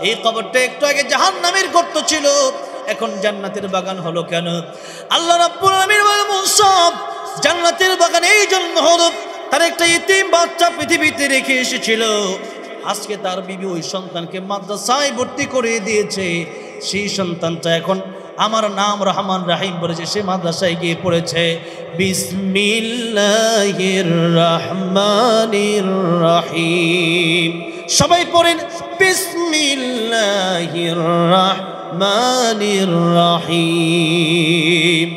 এই কবরটা একটু আগে জাহান্নামের গর্ত ছিল, এখন জান্নাতের বাগান হলো কেন? আল্লাহ রাব্বুল আমিন বলেন, মুসা, জান্নাতের বাগান এই জন্য হলো, তার একটা ইতিম বাচ্চা পৃথিবীতে রেখে এসেছিল, আজকে তার বিবি ওই সন্তানকে মাদ্রাসায় ভর্তি করে দিয়েছে। সেই সন্তানটা এখন আমার নাম রহমান রাহিম বলেছে, সে মাদ্রাসায় গিয়ে পড়েছে। বিসমিল্লাহির রহমানির রহিম, সবাই পড়েন, বিসমিল্লাহির রহমানির রহিম।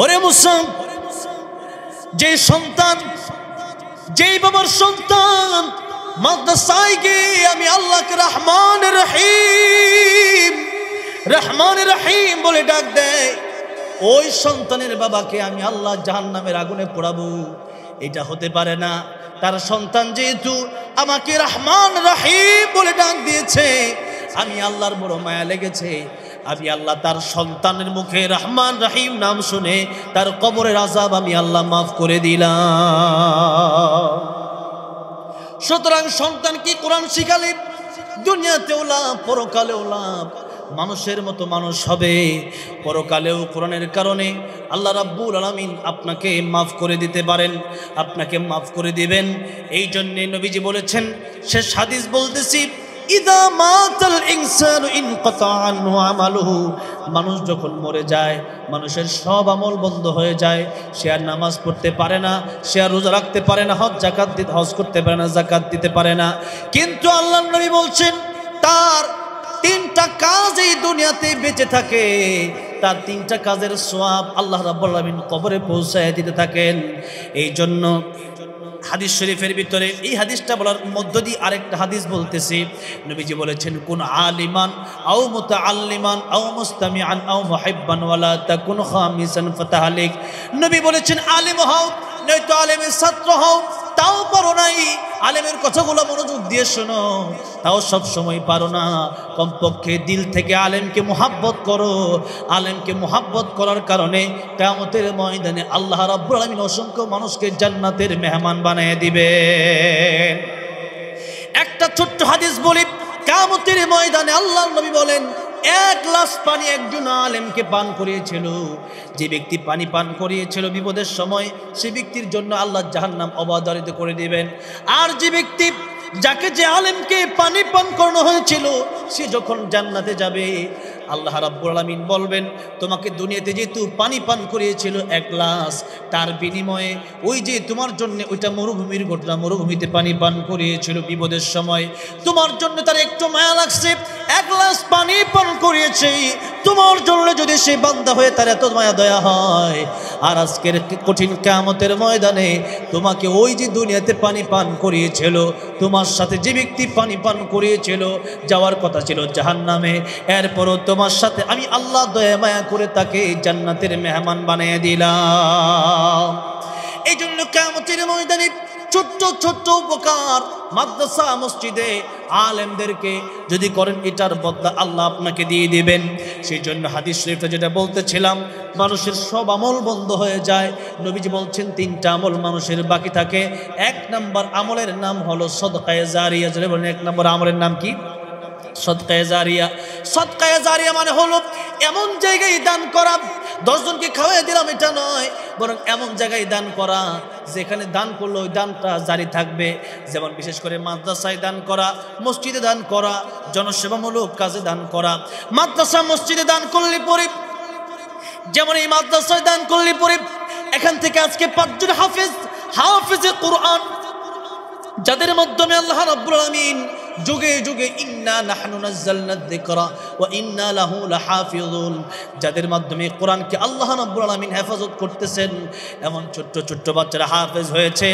ওরে মুসা, যে সন্তান, যেই বাবার সন্তান মাদ্রাসায় গিয়ে আমি আল্লাহকে রহমান রহিম, রহমান রহিম বলে ডাক দেয়, ওই সন্তানের বাবাকে আমি আল্লাহ জাহান্নামের আগুনে পোড়াবো, এটা হতে পারে না। তার সন্তান যেহেতু আমাকে রহমান রহিম বলে ডাক দিয়েছে, আমি আল্লাহর বড় মায়া লেগেছে, আমি আল্লাহ তার সন্তানের মুখে রহমান রহিম নাম শুনে তার কবরের আযাব আমি আল্লাহ মাফ করে দিলাম। সুতরাং সন্তানকে কোরআন শিখালে দুনিয়াতেও লাভ, পরকালেও লাভ। মানুষের মতো মানুষ হবে, পরকালেও কোরআনের কারণে আল্লাহ রাব্বুল আলামিন আপনাকে মাফ করে দিতে পারেন, আপনাকে মাফ করে দিবেন। এই জন্যে নবীজি বলেছেন, শেষ হাদিস বলতেছি, ইদা মাতাল ইনসানু ইনকাতা আনহু আমালুহু, মানুষ যখন মরে যায় মানুষের সব আমল বন্ধ হয়ে যায়, সে আর নামাজ পড়তে পারে না, সে আর রোজা রাখতে পারে না, হজ করতে পারে না, যাকাত দিতে পারে না। কিন্তু আল্লাহর নবী বলছেন তার 3টা কাজ এই দুনিয়াতে বেঁচে থাকে, তার 3টা কাজের সওয়াব আল্লাহ রাব্বুল আলামিন কবরে পৌঁছায় দিতে থাকেন। এই জন্য হাদিস শরীফের ভিতরে এই হাদিসটা বলার মধ্য দিয়ে আরেকটা হাদিস বলতেছি। নবীজি বলেছেন কুন আলিমান আও মুতাআল্লিমান আও মুস্তামিআন আও মুহিব্বান ওয়ালা তাকুন খামিসান ফাতাহলিক। নবী বলেছেন আলিম হও নয়তো আলেমের ছাত্র হও, তাও পারো নাই, আলেমের কথাগুলো মনোযোগ দিয়ে শোনো, তাও সব সময় পারো না, কমপক্ষে দিল থেকে আলেমকে মুহাব্বত করো। আলেমকে মুহাব্বত করার কারণে কিয়ামতের ময়দানে আল্লাহ রাব্বুল আলামিন অসংখ্য মানুষকে জান্নাতের মেহমান বানিয়ে দিবে। একটা ছোট্ট হাদিস বলি, কিয়ামতের ময়দানে আল্লাহর নবী বলেন 1 গ্লাস পানি একজন আলেমকে পান করিয়েছিল, যে ব্যক্তি পানি পান করিয়েছিল বিপদের সময় সে ব্যক্তির জন্য আল্লাহ জাহান্নাম অবারিত করে দিবেন। আর যে ব্যক্তি যাকে যে আলেমকে পানি পান করানো হয়েছিল সে যখন জান্নাতে যাবে আল্লাহ রাব্বুল আলামিন বলবেন তোমাকে দুনিয়াতে যেহেতু পানি পান করিয়েছিল 1 গ্লাস, তার বিনিময়ে ওই যে তোমার জন্য ওইটা মরুভূমির ঘটনা, মরুভূমিতে পানি পান করিয়েছিল বিপদের সময়, তোমার জন্য তার একটু মায়া লাগছে, 1 গ্লাস পানি পান করিয়েছে, তোমার জন্য যদি সে বান্দা হয়ে তার এত মায়া দয়া হয়, আর আজকের কঠিন কিয়ামতের ময়দানে তোমাকে ওই যে দুনিয়াতে পানি পান করিয়েছিল, তোমার সাথে যে ব্যক্তি পানি পান করিয়েছিল যাওয়ার কথা ছিল জাহান্নামে, এরপরও তোমার সাথে আমি আল্লাহ দয়া মায়া করে তাকে জান্নাতের মেহমান বানিয়ে দিলাম। এই জন্য কিয়ামতের ময়দানে ছোট্ট ছোট্ট উপকার মাদ্রাসা মসজিদে আলেমদেরকে যদি করেন এটার বদলা আল্লাহ আপনাকে দিয়ে দিবেন। সেই জন্য হাদিস শরীফে যেটা বলতেছিলাম মানুষের সব আমল বন্ধ হয়ে যায়, নবীজি বলছেন 3টা আমল মানুষের বাকি থাকে। 1 নম্বর আমলের নাম হলো সদকায়ে জারিয়া। যদি বলেন 1 নম্বর আমলের নাম কি? সদকায়ে জারিয়া। সদকায়ে জারিয়া মানে হলো এমন জায়গায় দান করা, 10 জনকে খাওয়াই দিলাম এটা নয়, বরং এমন জায়গায় দান করা যেখানে দান করলে ওই দানটা জারি থাকবে। যেমন বিশেষ করে মাদ্রাসায় দান করা, মসজিদে দান করা, জনসেবামূলক কাজে দান করা। মাদ্রাসা মসজিদে দান করলে পরে, যেমন এই মাদ্রাসায় দান করলে পরে এখান থেকে আজকে 5 জন হাফেজে কোরআন, যাদের মাধ্যমে আল্লাহ রাব্বুল আলামিন যুগে যুগে ইন্না নাহনু নাযালনা যিকরা ওয়া ইন্না লাহু লাহাফিজুন, যাদের মাধ্যমে কোরআনকে আল্লাহ রাব্বুল আলামিন হেফাজত করতেছেন, এমন ছোট্ট ছোট্ট বাচ্চারা হাফেজ হয়েছে,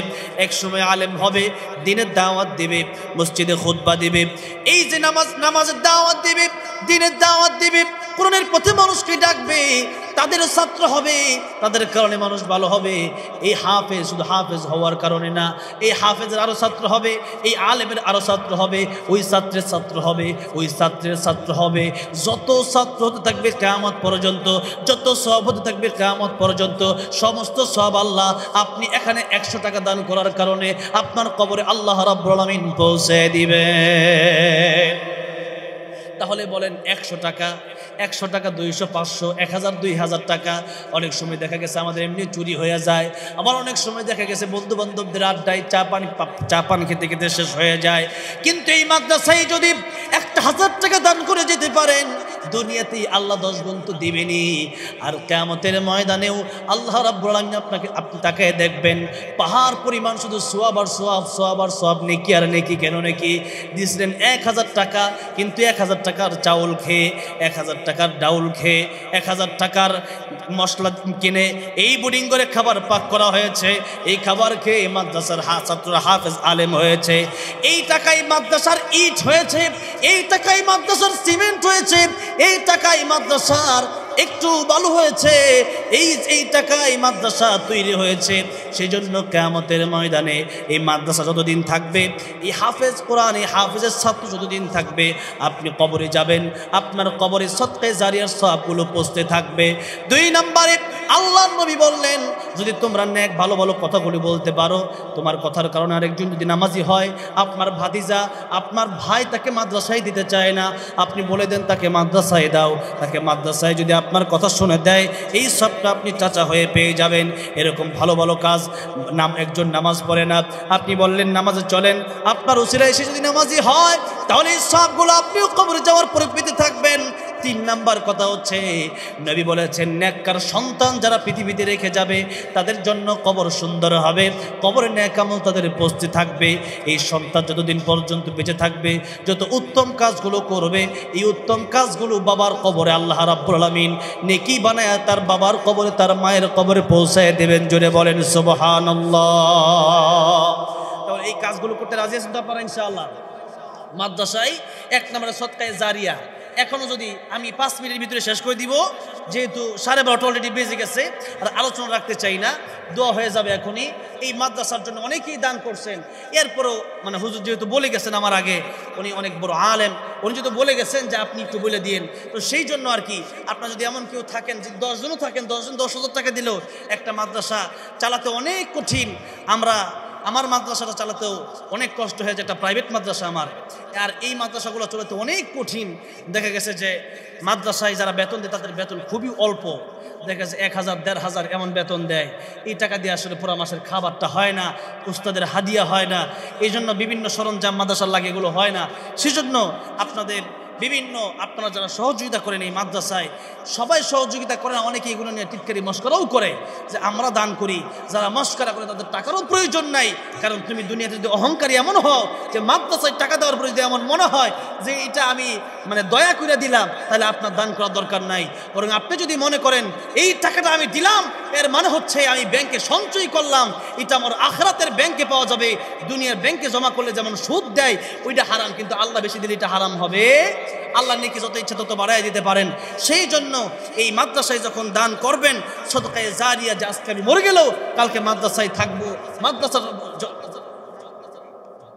একসময় আলেম হবে, দ্বীনের দাওয়াত দিবে, মসজিদে খুতবা দিবে, এই যে নামাজের দাওয়াত দিবে, দ্বীনের দাওয়াত দিবে, কোরআনের পথে মানুষকে ডাকবে, তাদেরও ছাত্র হবে, তাদের কারণে মানুষ ভালো হবে। এই হাফেজ শুধু হাফেজ হওয়ার কারণে না, এই হাফেজের আরও ছাত্র হবে, এই আলেমের আরও ছাত্র হবে, ওই ছাত্রের ছাত্র হবে, ওই ছাত্রের ছাত্র হবে, যত ছাত্র হতে থাকবে কিয়ামত পর্যন্ত, যত সওয়াব হতে থাকবে কিয়ামত পর্যন্ত, সমস্ত সওয়াব আল্লাহ আপনি এখানে 100 টাকা দান করার কারণে আপনার কবরে আল্লাহ রাব্বুল আলামিন পৌঁছে দিবেন। তাহলে বলেন 100 টাকা, 200, 500, 1000, 2000 টাকা। অনেক সময় দেখা গেছে আমাদের এমনি চুরি হয়ে যায়, আবার অনেক সময় দেখা গেছে বন্ধু বান্ধবদের আড্ডায় চা পান খেতে খেতে শেষ হয়ে যায়। কিন্তু এই মাদ্রাসায় যদি 1000 টাকা দান করে যেতে পারেন, দুনিয়াতেই আল্লাহ 10 গুণ তো দিবেনি, আর কিয়ামতের ময়দানেও আল্লাহ রাব্বুল আলামিন আপনি তাকে দেখবেন পাহাড় পরিমাণ শুধু সওয়াব আর সওয়াব, সওয়াব আর সওয়াব, নেকি আর নেকি। কেন নেকি? দিয়েছিলেন 1000 টাকা, কিন্তু 1000 টাকার চাউল খেয়ে, 1000 টাকার ডাউল খেয়ে, 1000 টাকার মশলা কিনে এই বোর্ডিং করে খাবার পাক করা হয়েছে, এই খাবার খেয়ে মাদ্রাসার ছাত্ররা হাফেজ আলেম হয়েছে, এই টাকায় মাদ্রাসার ইট হয়েছে, এই টাকায় মাদ্রাসার সিমেন্ট হয়েছে, এই টাকায় মাদ্রাসার একটু বালু হয়েছে, এই টাকায় মাদ্রাসা তৈরি হয়েছে। সেই জন্য কিয়ামতের ময়দানে এই মাদ্রাসা যতদিন থাকবে, এই হাফেজ কোরআন, এই হাফেজের ছাত্র যতদিন থাকবে, আপনি কবরে যাবেন, আপনার কবরে সদকায়ে জারিয়ার সওয়াবগুলো পৌঁছতে থাকবে। 2 নম্বরে আল্লাহর নবী বললেন যদি তোমরা নেক ভালো ভালো কথাগুলি বলতে পারো, তোমার কথার কারণে আরেকজন যদি নামাজি হয়, আপনার ভাতিজা, আপনার ভাই তাকে মাদ্রাসায় দিতে চায় না, আপনি বলে দেন তাকে মাদ্রাসায় দাও, তাকে মাদ্রাসায় যদি আপনার কথা শুনে দেয়, এই সবটা আপনি চাচা হয়ে পেয়ে যাবেন। এরকম ভালো ভালো কাজ। একজন নামাজ পড়ে না, আপনি বললেন নামাজে চলেন, আপনার উসিলায় এসে যদি নামাজি হয়, তাহলে এই সবগুলো আপনিও কবরে যাওয়ার পরে পেতে থাকবেন। 3 নাম্বার কথা হচ্ছে নবী বলেছেন নেককার সন্তান যারা পৃথিবীতে রেখে যাবে তাদের জন্য কবর সুন্দর হবে, কবরে নেক আমল তাদের উপস্থিত থাকবে। এই সন্তান যতদিন পর্যন্ত বেঁচে থাকবে যত উত্তম কাজগুলো করবে এই উত্তম কাজগুলো বাবার কবরে আল্লাহ রাব্বুল আলামিন নেকি বানায় তার বাবার কবরে তার মায়ের কবরে পৌঁছায় দেবেন। জোরে বলেন সুবহানাল্লাহ। তাহলে এই কাজগুলো করতে রাজি আছেন তো আপনারা ইনশাআল্লাহ? মাদ্রাসায় 1 নম্বরে সদকায়ে জারিয়া। এখনও যদি আমি 5 মিনিটের ভিতরে শেষ করে দিব, যেহেতু 12:30 অলরেডি বেজে গেছে, আর আলোচনা রাখতে চাই না, দোয়া হয়ে যাবে এখনই। এই মাদ্রাসার জন্য অনেকেই দান করছেন, এরপরও মানে হুজুর যেহেতু বলে গেছেন আমার আগে, উনি অনেক বড় আলেম, উনি যেহেতু বলে গেছেন যে আপনি একটু বলে দিন, তো সেই জন্য আর কি আপনার যদি এমন কেউ থাকেন যে 10 জনও থাকেন, 10 জন 10,000 টাকা দিলেও একটা মাদ্রাসা চালাতে অনেক কঠিন। আমার মাদ্রাসাটা চালাতেও অনেক কষ্ট হয়ে যায়, একটা প্রাইভেট মাদ্রাসা আমার, আর এই মাদ্রাসাগুলো চালাতে অনেক কঠিন। দেখা গেছে যে মাদ্রাসায় যারা বেতন দেয় তাদের বেতন খুবই অল্প, দেখা গেছে 1,000 1,500 এমন বেতন দেয়। এই টাকা দিয়ে আসলে পুরো মাসের খাবারটা হয় না, উস্তাদের হাদিয়া হয় না, এই জন্য বিভিন্ন সরঞ্জাম মাদ্রাসার লাগে এগুলো হয় না। সেজন্য আপনারা যারা সহযোগিতা করেন এই মাদ্রাসায়, সবাই সহযোগিতা করে না, অনেকে এগুলো নিয়ে টিটকারি মস্করাও করে যে আমরা দান করি। যারা মস্করা করে তাদের টাকারও প্রয়োজন নাই, কারণ তুমি দুনিয়াতে যদি অহংকারী এমন হও যে মাদ্রাসায় টাকা দেওয়ার পরে যদি এমন মনে হয় যে এটা আমি মানে দয়া করে দিলাম, তাহলে আপনার দান করার দরকার নাই। বরং আপনি যদি মনে করেন এই টাকাটা আমি দিলাম এর মানে হচ্ছে আমি ব্যাংকে সঞ্চয় করলাম, এটা আমার আখিরাতের ব্যাংকে পাওয়া যাবে, দুনিয়ার ব্যাংকে জমা করলে যেমন সুদ দেয় ওইটা হারাম, কিন্তু আল্লাহ বেশি দিলে এটা হারাম হবে। আল্লাহ নেকি যত ইচ্ছা তত বাড়ায় দিতে পারেন। সেই জন্য এই মাদ্রাসায় যখন দান করবেন, সদকায়ে জারিয়া, যে আজকে আমি মরে গেলেও কালকে মাদ্রাসায় থাকবো, মাদ্রাসার